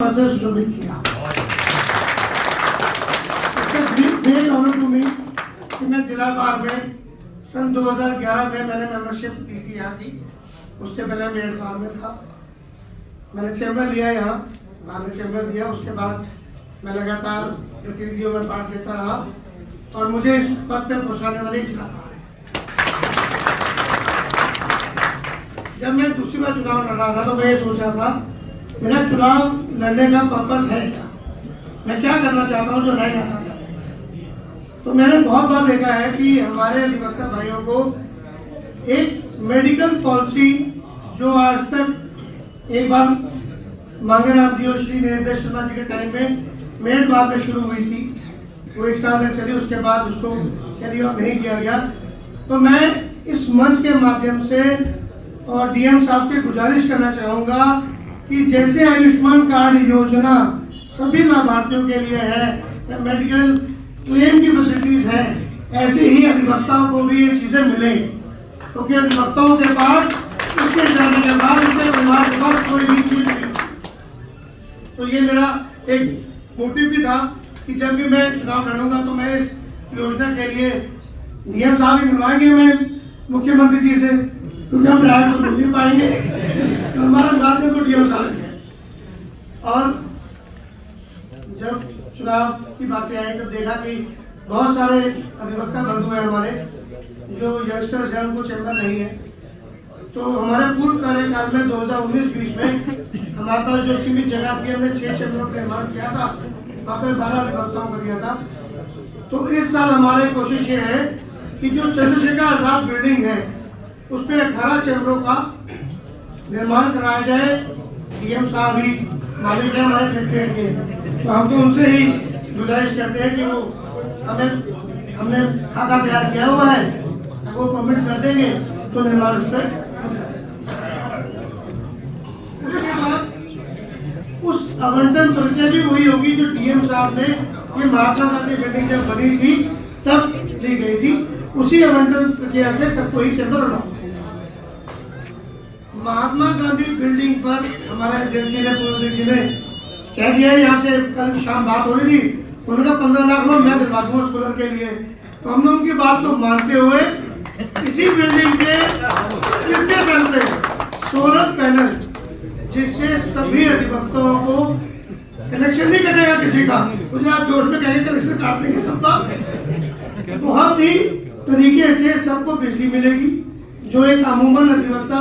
से सुशोभित किया। ग्रेट ऑनर टू मी कि मैं जिला बार में सन 2011 में मैंने मेंबरशिप ली थी यहाँ की। उससे पहले मैं एड बार में था। मैंने चैम्बर लिया यहाँ, मैंने चैम्बर दिया। उसके बाद मैं लगातार गतिविधियों में पार्ट लेता रहा और मुझे इस पद पर पहुँचाने वाले जिला बार है। जब मैं दूसरी बार चुनाव लड़ रहा था तो मैं ये सोच रहा था मेरा चुनाव लड़ने का पर्पस है क्या, मैं क्या करना चाहता हूँ जो नहीं करना चाहता। तो मैंने बहुत बार देखा है कि हमारे अधिवक्ता भाइयों को एक मेडिकल पॉलिसी जो आज तक एक बार मांगेराम जी और श्री नरेंद्र शर्मा जी के टाइम में मेरठ बार में शुरू हुई थी, वो 1 साल तक चली। उसके बाद उसको कैरी ऑन नहीं किया गया। तो मैं इस मंच के माध्यम से और डीएम साहब से गुजारिश करना चाहूँगा कि जैसे आयुष्मान कार्ड योजना सभी लाभार्थियों के लिए है, मेडिकल क्लेम की फैसिलिटीज है, ऐसे ही अधिवक्ताओं को भी ये चीजें मिले, क्योंकि अधिवक्ताओं के पास इसके जाने के बाद इसके परिवार के पास कोई भी चीज नहीं। तो ये मेरा एक मोटिव भी था कि जब भी मैं चुनाव लड़ूंगा तो मैं इस योजना के लिए डीएम साहब ही मिलवाएंगे मैं मुख्यमंत्री जी से, क्योंकि हम राय तो मिल नहीं पाएंगे। तो हमारा बात में तो डीएम साहब है। और जब चुनाव की बातें आई तो देखा कि बहुत सारे अधिवक्ता बंधु हैं हमारे जो यंगस्टर्स हैं, उनको चैम्बर नहीं है। तो हमारे पूर्व कार्यकाल में 2019-20 में हमारे पास जो सीमित जगह थी, हमने 6 चैम्बरों का निर्माण किया था, वहाँ पे 12 अधिवक्ताओं का दिया था। तो इस साल हमारी कोशिश ये है कि जो चंद्रशेखर आजाद बिल्डिंग है उस पर 18 चैम्बरों का निर्माण कराया जाए। डीएम साहब ही मालिक है हमारे सेक्रेटरी के, तो हम तो उनसे ही गुजारिश करते हैं कि वो हमने खाका तैयार किया हुआ है, वो परमिट कर देंगे तो निर्माण उस पर। उसके बाद उस आवंटन प्रक्रिया भी वही होगी जो डीएम साहब ने ये महात्मा गांधी बिल्डिंग जब बनी थी तब ली गई थी, उसी आवंटन प्रक्रिया से सबको ही चैम्बर बनाओ। महात्मा गांधी बिल्डिंग पर हमारे एजेंसी ने पूर्व जी ने कह दिया है, यहाँ से कल शाम बात हो रही थी, उनका 15 लाख रुपये मैं दिलवा दूंगा सोलर के लिए। तो हमने उनकी बात को मानते हुए इसी बिल्डिंग के तृतीय तल पे सोलर पैनल, जिससे सभी अधिवक्ताओं को कनेक्शन नहीं कटेगा किसी का, मुझे आप जोश में कहेंगे कनेक्शन काट देंगे सबका। बहुत ही तरीके से सबको बिजली मिलेगी, जो एक अमूमन अधिवक्ता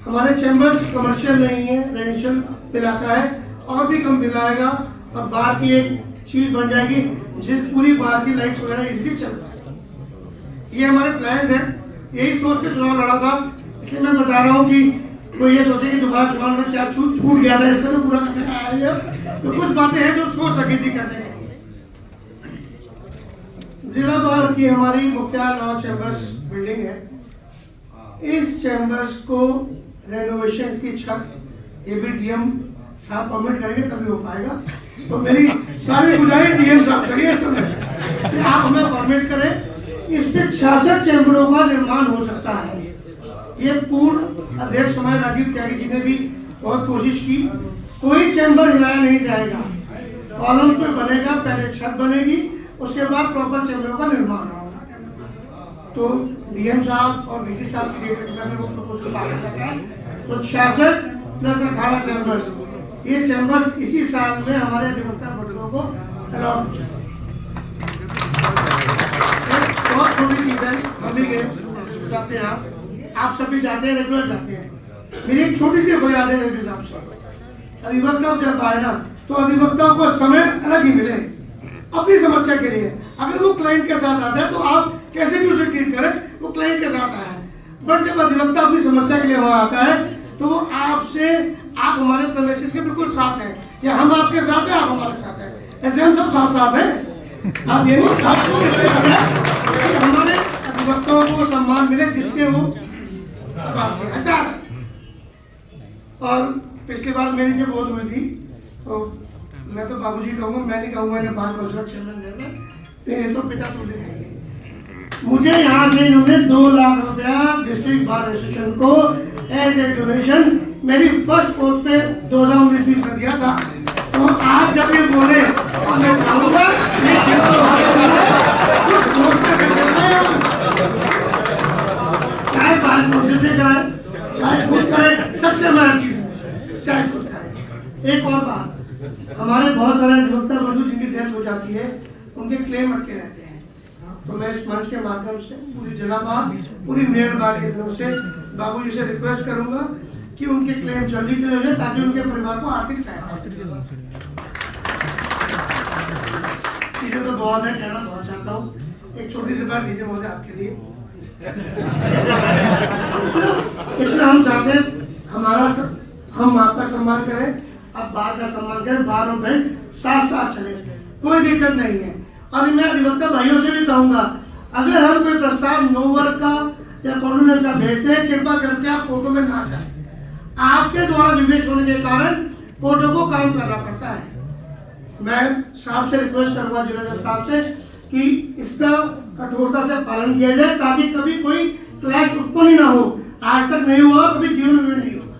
हमारे चैम्बर्स कमर्शियल नहीं है, रेजिडेंशियल बिल आता है और भी कम बिल आएगा और बाहर की एक चीज बन जाएगी जिस पूरी बाहर की लाइट्स वगैरह इजीली चल पाएगी। ये हमारे प्लान्स हैं, यही सोच के चुनाव लड़ा था। इसलिए मैं बता रहा हूँ कि कोई ये सोचे कि दोबारा चुनाव में क्या छूट गया था, इसका तो पूरा करने आया है। तो कुछ बातें हैं जो सोच सकी थी करने के। जिला बार की हमारी मुख्तार लॉ चैम्बर्स बिल्डिंग है, इस चैम्बर्स को रेनोवेशन की छत ये भी डीएम साहब परमिट करेंगे तभी हो पाएगा। तो मेरी सारी गुजारिश डीएम साहब से इस समय कि आप हमें परमिट करें। इस पे 66 चैम्बरों का निर्माण हो सकता है। ये पूर्व अध्यक्ष हमारे राजीव त्यागी जी ने भी बहुत कोशिश की। कोई चैम्बर हिलाया नहीं जाएगा, कॉलम्स में बनेगा, पहले छत बनेगी, उसके बाद प्रॉपर चैम्बरों का निर्माण होगा। तो डीएम साहब और वीसी साहब की देखरेख में वो प्रपोजल पास करता है। तो 66 प्लस 18 चैम्बर्स, ये चैम्बर्स इसी साल में हमारे अधिवक्ता बंधुओं को अलॉट हो जाए। बहुत छोटी चीज है, हम भी गए यहाँ, आप सभी जाते हैं, रेगुलर जाते हैं। मेरी एक छोटी सी फरियाद है रेलवे साहब से, अधिवक्ता जब आए ना तो अधिवक्ताओं को समय अलग ही मिले अपनी समस्या के लिए। अगर वो क्लाइंट के साथ आता है तो आप कैसे भी उसे ट्रीट करें, वो क्लाइंट के साथ आया है। बट जब अधिवक्ता अपनी समस्या के लिए वहां आता है तो वो आपसे, आप हमारे प्रेमिसेस के बिल्कुल साथ हैं, या हम आपके साथ हैं, आप हमारे साथ हैं, ऐसे हम सब साथ हैं। आप ये नहीं हमारे अधिवक्ताओं को सम्मान मिले जिसके वो हकदार है। और पिछली बार मेरी जब वोट हुई थी तो मैं तो बाबूजी कहूँगा, मैं नहीं कहूँगा इन्हें बार बार चैirman देना, तो पिता तो ले जाएंगे। मुझे यहाँ से इन्होंने 2 लाख रुपया डिस्ट्रिक्ट बार एसोसिएशन को एज ए डोनेशन मेरी फर्स्ट पोस्ट पे 2019-20 में दिया था। मैं हर चीज चाहे खुद खाए। एक और बात, हमारे बहुत सारे अधिवक्ता बंधु जिनकी डेथ हो जाती है उनके क्लेम अटके रहते हैं, तो मैं इस मंच के माध्यम से पूरी जगह बात पूरी मेयर बार की तरफ से बाबू जी से रिक्वेस्ट करूंगा कि उनके क्लेम जल्दी से हो जाए ताकि उनके परिवार को आर्थिक सहायता। चीजें तो बहुत है, कहना बहुत चाहता हूँ। एक छोटी सी बात डीजे महोदय आपके लिए, इतना हम चाहते हैं हम आपका सम्मान करें, आप बार का सम्मान करें, बार और बेंच साथ साथ चले, कोई दिक्कत नहीं है। और मैं अधिवक्ता भाइयों से भी कहूंगा, अगर हम कोई प्रस्ताव नोवर का या कॉर्डिनेटर का भेजते हैं, कृपा करके आप फोटो में ना जाए। आपके द्वारा विवेक होने के कारण फोटो को काम करना पड़ता है। मैं साहब से रिक्वेस्ट करूंगा, जिला जज साहब से, कि इसका कठोरता से पालन किया जाए ताकि कभी कोई क्लैश उत्पन्न ही ना हो। आज तक नहीं हुआ, कभी जीवन में नहीं होगा,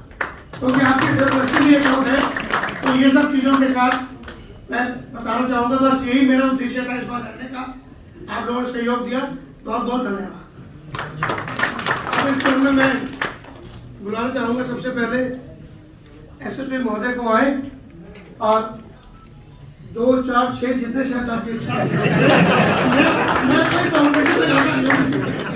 क्योंकि आपकी जरूरत भी एक है। तो ये सब चीजों के साथ मैं बताना चाहूंगा, बस यही मेरा उद्देश्य था इस बार लड़ने का। आप लोगों ने सहयोग दिया, बहुत बहुत धन्यवाद। अब इस क्रम में मैं बुलाना चाहूंगा सबसे पहले एसएसपी महोदय को आए, और 2, 4, 6 जितने शायद आपकी इच्छा है। मैं कोई बाउंड्री में जाता नहीं हूं।